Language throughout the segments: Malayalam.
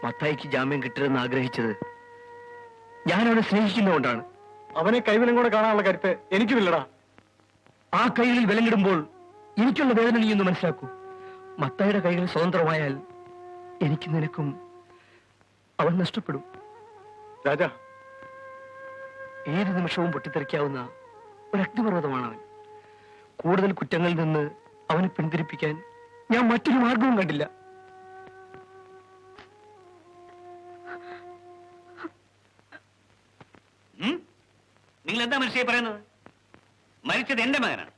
മത്തായിക്ക് ജാമ്യം കിട്ടരുതെന്ന് ആഗ്രഹിച്ചത് ഞാൻ അവനെ സ്നേഹിക്കുന്നതുകൊണ്ടാണ്. അവനെ കൈവിലും കൂടെ കാണാനുള്ള കരുത്ത് എനിക്കുമില്ലടാ. ആ കൈകളിൽ വിലങ്ങിടുമ്പോൾ എനിക്കുള്ള വേദന നീ ഒന്ന് മനസ്സിലാക്കൂ. മത്തായിയുടെ കൈകൾ സ്വതന്ത്രമായാൽ എനിക്ക് നിനക്കും അവൻ നഷ്ടപ്പെടും. രാജാ, ഏത് നിമിഷവും പൊട്ടിത്തെറിക്കാവുന്ന ഒരു അഗ്നിപർവ്വതമാണ് അവൻ. കൂടുതൽ കുറ്റങ്ങളിൽ നിന്ന് അവനെ പിന്തിരിപ്പിക്കാൻ ഞാൻ മറ്റൊരു മാർഗവും കണ്ടില്ല. നിങ്ങൾ എന്താ മനുഷ്യ പറയുന്നത്? മരിച്ചത് എന്റെ മകനാണ്.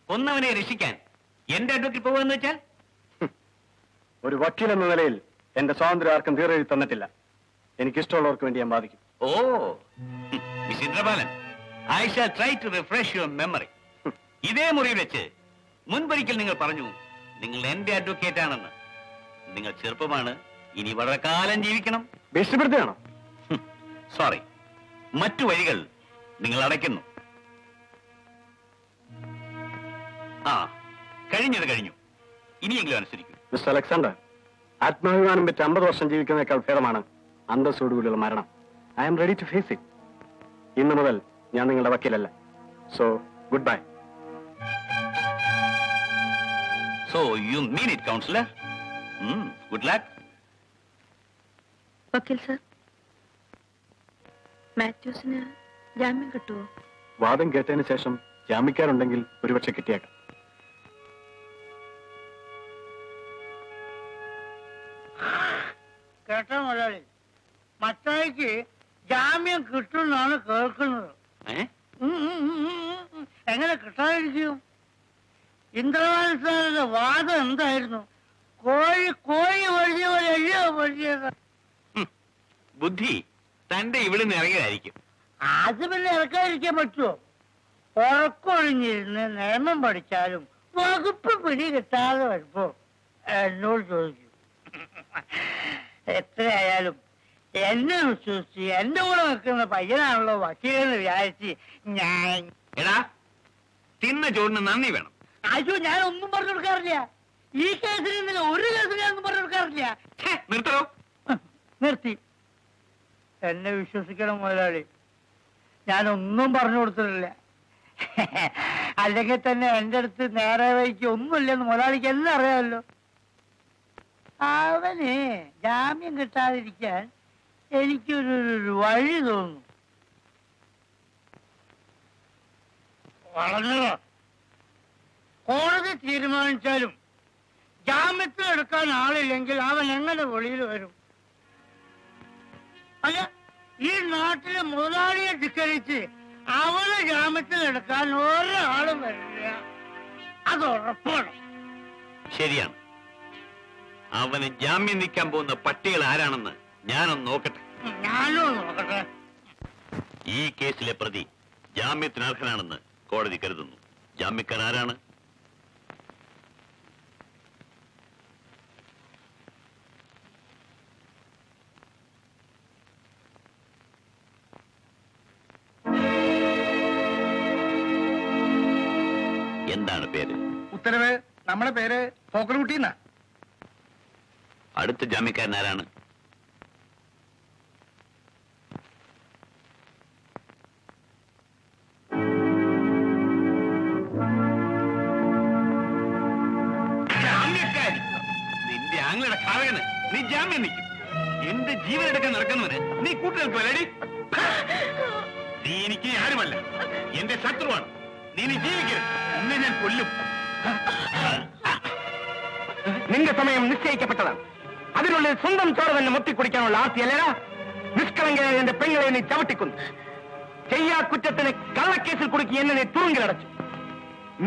കൊന്നവനെ രക്ഷിക്കാൻ എന്റെ അഡ്വക്കേറ്റ് പോകുമെന്ന് വെച്ചാൽ? ഒരു വക്കീൽ എന്ന നിലയിൽ എന്റെ സ്വാതന്ത്ര്യം ആർക്കും തീരെഴുതി തന്നിട്ടില്ല. എനിക്കിഷ്ടമുള്ളവർക്ക് വേണ്ടി ഞാൻ ബാധിക്കും. Oh miss Indrapalan, I shall try to refresh your memory. ഇതേ മുറിയിൽ വെച്ച് മുൻപൊരിക്കൽ നിങ്ങൾ പറഞ്ഞു നിങ്ങൾ എന്റെ അഡ്വക്കേറ്റ് ആണെന്ന്. നിങ്ങൾ ചെറുപ്പമാണ്, ഇനി വളരെ കാലം ജീവിക്കണം. ഭീഷണിപ്പെടുത്തുകയാണോ? സോറി, മറ്റു വഴികൾ നിങ്ങൾ അടയ്ക്കുന്നു. ആ, കഴിഞ്ഞത് കഴിഞ്ഞു. ഇനിയെങ്കിലും അനുസരിക്കും. മിസ്റ്റർ അലക്സാണ്ടർ, ആത്മാഭിമാനം പറ്റി 50 വർഷം ജീവിക്കുന്നതിനേക്കാൾ ഭേദമാണ് അന്തസ്സോടുകൂടിയുള്ള മരണം. I am ready to face it. ഇന്ന് മുതൽ ഞാൻ നിങ്ങളുടെ വക്കീലല്ല. So goodbye. So you mean it, counselor? Good luck. വക്കീൽ സർ, മാത്യൂസിന് ജാമ്യം കിട്ടുമോ? വാദം കേട്ടതിന് ശേഷം ജാമ്യക്കാരുണ്ടെങ്കിൽ ഒരുപക്ഷെ കിട്ടിയേക്കാം. കേട്ടോ മുതലാളി, മത്തായിക്ക് ജാമ്യം കിട്ടുമെന്നാണ് കേൾക്കുന്നത്. എങ്ങനെ കിട്ടാതിരിക്കും? ഇന്ദ്രപാലൻ സാറിന്റെ വാദം എന്തായിരുന്നു? കോഴി വഴിയ പോലെ എഴുതിയോ വഴിയത്? ബുദ്ധി തന്റെ ഇവിടുന്ന് ഇറങ്ങിയതായിരിക്കും. അത് പിന്നെ ഇറക്കാതിരിക്കാൻ പറ്റുമോ? ഉറക്കൊഴിഞ്ഞിരുന്ന് നിയമം പഠിച്ചാലും വകുപ്പ് പിടി കിട്ടാതെ വരുമ്പോ എന്നോട് ചോദിക്കും. എത്രയായാലും എന്നെ വിശ്വസിച്ച് എന്റെ കൂടെ നിൽക്കുന്ന പയ്യനാണല്ലോ വക്കീലെന്ന് വിചാരിച്ച് ഞാൻ. എടാ, തിന്ന ചോറിന് നന്ദി വേണം. അയ്യോ, ഞാൻ ഒന്നും പറഞ്ഞു കൊടുക്കാറില്ല. ഈ കേസിൽ ഇന്നലെ ഒരു കേസിൽ ഞാനൊന്നും പറഞ്ഞു കൊടുക്കാറില്ല. നിർത്തോ? നിർത്തി. എന്നെ വിശ്വസിക്കണം മുതലാളി, ഞാനൊന്നും പറഞ്ഞു കൊടുത്തിട്ടില്ല. അല്ലെങ്കിൽ തന്നെ എന്റെ അടുത്ത് നേരെ വഴിക്ക് ഒന്നുമില്ലെന്ന് മുതലാളിക്ക് എല്ലാം അറിയാമല്ലോ. അവന് ജാമ്യം കിട്ടാതിരിക്കാൻ എനിക്കൊരു വഴി തോന്നുന്നു. വളർന്നതോ കോടതി തീരുമാനിച്ചാലും ജാമ്യത്തിൽ എടുക്കാൻ ആളില്ലെങ്കിൽ അവൻ എങ്ങനെ വെളിയിൽ വരും? അല്ല, ഈ നാട്ടിലെ മുതലാളിയെ ധിക്കരിച്ച് അവനെ ജാമ്യത്തിൽ എടുക്കാൻ ഒരാളും വരില്ല. അത് ഉറപ്പാണ്. ശരിയാണ്. അവന് ജാമ്യം നിൽക്കാൻ പോകുന്ന പട്ടികൾ ആരാണെന്ന് ഞാനൊന്ന് നോക്കട്ടെ. ഞാനും നോക്കട്ടെ. ഈ കേസിലെ പ്രതി ജാമ്യത്തിന് അർഹനാണെന്ന് കോടതി കരുതുന്നു. ജാമ്യക്കാർ ആരാണ്? എന്താണ് പേര്? ഉത്തരവ്. നമ്മുടെ പേര് ഫോക്കർകുട്ടി എന്നാ. അടുത്ത ജാമ്യക്കാരൻ ആരാണ്? ജാമ്യക്കാരി നിന്റെ ആങ്ങളുടെ കാവകന് നീ ജാമ്യം നിൽക്കും. എന്റെ ജീവൻ എടുക്കാൻ നടക്കുന്നവന് നീ കൂട്ടുനിൽക്കുമല്ലേടി? നീ എനിക്ക് ആരുമല്ല, എന്റെ ശത്രുവാണ്. നീ ജീവിക്കരുത്. ഇന്ന് ഞാൻ കൊല്ലും. നിന്റെ സമയം നിശ്ചയിക്കപ്പെട്ടതാണ്. അതിനുള്ളിൽ സ്വന്തം ചോര തന്നെ മുത്തിക്കുടിക്കാനുള്ള ആർത്തിയല്ലേടാ? നിഷ്കളങ്കയായ എന്റെ പെങ്ങളെ നീ ചവിട്ടിക്കുന്നു. ചെയ്യാ കുറ്റത്തിന് കള്ളക്കേസിൽ കുടുക്കി എന്നെ നീ തുറുങ്കിലടച്ചു.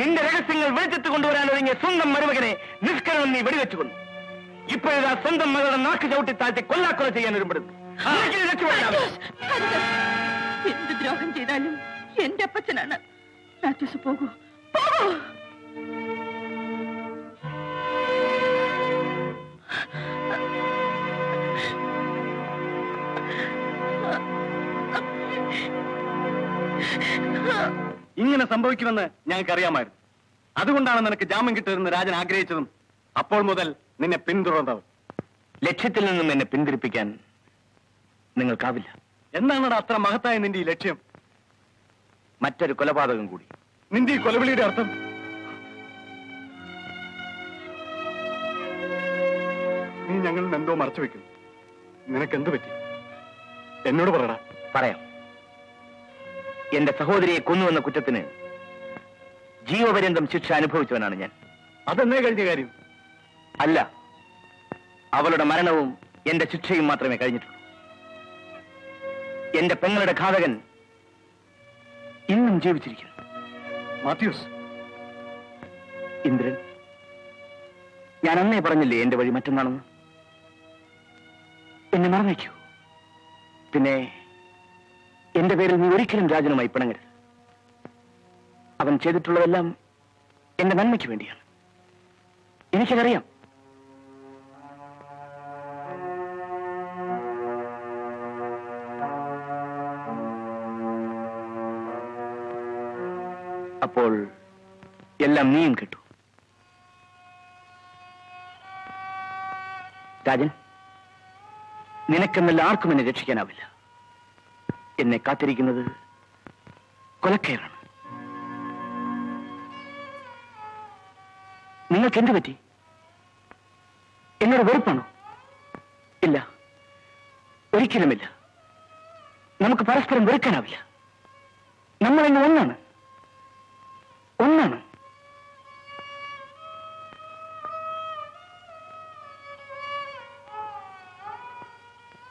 നിന്റെ രഹസ്യങ്ങൾ വെളിച്ചത്ത് കൊണ്ടുവരാൻ ഒരുങ്ങിയ സ്വന്തം മരുമകനെ നിഷ്കളനം നീ വെടിവെച്ചുകൊന്നു. ഇപ്പോഴാ സ്വന്തം മകളുടെ നാക്ക് ചവിട്ടി താഴ്ത്തി കൊല്ലാക്കൊല ചെയ്യാൻ ഒരുപെടുന്നു. എന്ത് ദ്രോഹം ചെയ്താലും എന്റെ അപ്പച്ചനാണ്. മാത്യൂസ് പോകൂ, പോകൂ. ഇങ്ങനെ സംഭവിക്കുമെന്ന് ഞങ്ങൾക്കറിയാമായിരുന്നു. അതുകൊണ്ടാണ് നിനക്ക് ജാമ്യം കിട്ടുമെന്ന് രാജൻ ആഗ്രഹിച്ചതും അപ്പോൾ മുതൽ നിന്നെ പിന്തുടർന്നതും. ലക്ഷ്യത്തിൽ നിന്നും എന്നെ പിന്തിരിപ്പിക്കാൻ നിങ്ങൾക്കാവില്ല. എന്താണടാ അത്ര മഹത്തായ നിന്റെ ഈ ലക്ഷ്യം? മറ്റൊരു കൊലപാതകം കൂടി. നിന്റെ ഈ കൊലവിളിയുടെ അർത്ഥം? നീ ഞങ്ങളിൽ നിന്ന് എന്തോ മറച്ചു വെക്കുന്നു. നിനക്കെന്ത് പറ്റി? എന്നോട് പറയടാ. പറയാം. എന്റെ സഹോദരിയെ കൊന്നുവെന്ന കുറ്റത്തിന് ജീവപര്യന്തം ശിക്ഷ അനുഭവിച്ചവനാണ് ഞാൻ. അതെന്നേ കഴിഞ്ഞ കാര്യം? അല്ല, അവളുടെ മരണവും എന്റെ ശിക്ഷയും മാത്രമേ കഴിഞ്ഞിട്ടുള്ളൂ. എന്റെ പെങ്ങളുടെ ഘാതകൻ ഇന്നും ജീവിച്ചിരിക്കുന്നു. മാത്യൂസ്, ഇന്ദ്രൻ, ഞാൻ അന്നേ പറഞ്ഞില്ലേ എന്റെ വഴി മറ്റൊന്നാണെന്ന്. എന്നെ മറന്നേക്കൂ. പിന്നെ എന്റെ പേരിൽ നീ ഒരിക്കലും രാജനുമായി പിണങ്ങരുത്. അവൻ ചെയ്തിട്ടുള്ളതെല്ലാം എന്റെ നന്മയ്ക്ക് വേണ്ടിയാണ്. എനിക്കതറിയാം. അപ്പോൾ എല്ലാം നീയും കേട്ടു. രാജൻ, നിനക്കെന്നല്ല ആർക്കും എന്നെ രക്ഷിക്കാനാവില്ല. എന്നെ കാത്തിരിക്കുന്നത് കൊലക്കയറാണ്. നിങ്ങൾക്ക് എന്ത് പറ്റി? എന്നോട് വെറുപ്പാണോ? ഇല്ല, ഒരിക്കലുമില്ല. നമുക്ക് പരസ്പരം വെറുക്കാനാവില്ല. നമ്മളിന്ന് ഒന്നാണ്.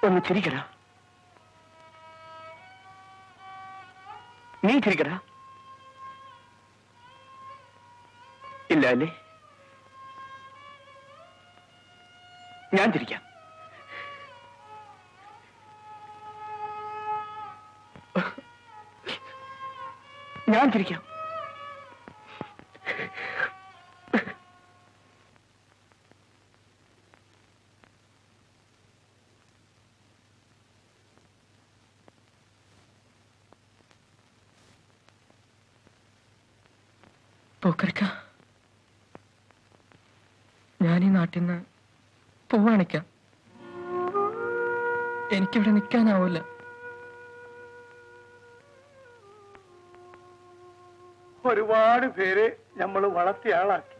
ഒന്ന് ചിരിക്കടാ. നീ ചിരിക്കടാ. ഇല്ല അല്ലേ? ഞാൻ ചിരിക്കാം. ഞാൻ ചിരിക്കാം. പോക്കരക്ക, ഞാൻ ഈ നാട്ടിൽ നിന്ന് പോവാണിക്കാം. എനിക്കിവിടെ നിൽക്കാനാവൂല. ഒരുപാട് പേര് നമ്മൾ വളർത്തിയ ആളാക്കി.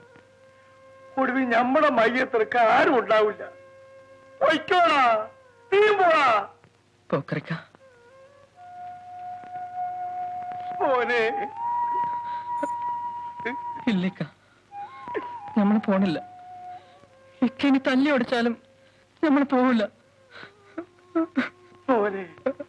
ഒടുവിൽ നമ്മുടെ മയ്യത്തിറക്ക ആരും ഉണ്ടാവില്ല. പൊയ്ക്കോടാ, നീയും പോടാ. പോക്കരക്ക, മോനെ, ഇല്ലിക്ക, നമ്മൾ പോണില്ല. ഇക്കിനി തല്ലി ഓടിച്ചാലും നമ്മൾ പോവില്ല. മോനെ.